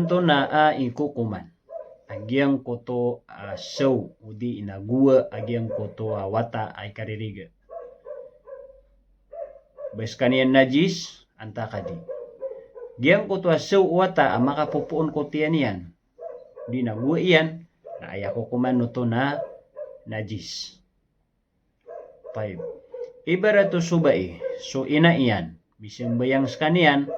anto naa ikukuman agiang koto show udi inagua agiang koto wata ay kaririga. Beskanian najis anta kadi. Giang koto show wata maka pupuon ko tianian. Di nagua iyan na ayako kuman nuto na najis. Taib. Ibaratu subai. So ina iyan. Bisimbayang skanian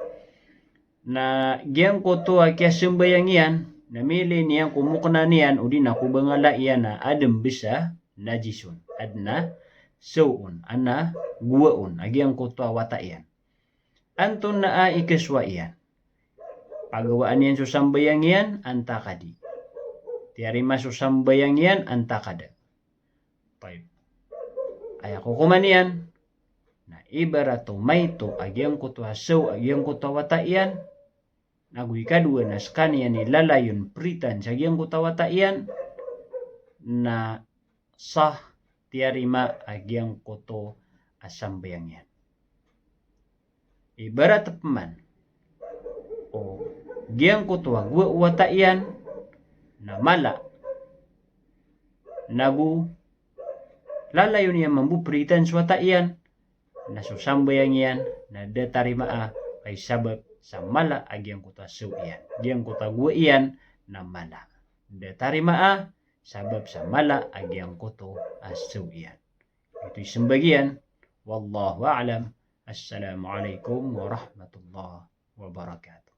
na giang koto kya simbayang iyan. Namili niya kumukna niyan udi na kubangala iyan na adam bisa najisun. Adna suun. Ana guwaun. Agiang koto wata iyan. Anton na ikeswa iyan. Pagawaan yan susambayang iyan anta kadi. Tiarima susambayang iyan anta kada. Taib. Ayako kuman iyan. Na ibarato maito agiang koto hasaw agiang koto wata iyan. Nagui kadua na skanian ni lalayun pritan sa agiang koto wata iyan. Na sah tiarima agiang koto asambayang iyan. Ibarat teman. O giang koto agwa wata iyan. Na mala. Nagu lalayon niya mambupritan swata iyan. Na susambayang iyan. Na datarimaa ay sabab sa mala agiang kuta su iyan. Giang kuta gua iyan na mala. Datarimaa sabab sa mala agiang kuto asu iyan. Ito'y sembagian. Wallahu a'lam. Assalamualaikum warahmatullahi wabarakatuh.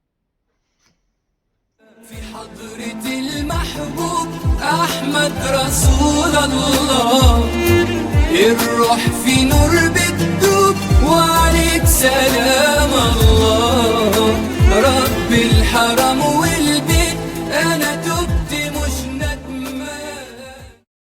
في حضرة المحبوب أحمد رسول الله الروح في نور بتدوب وعليك سلام الله رب الحرم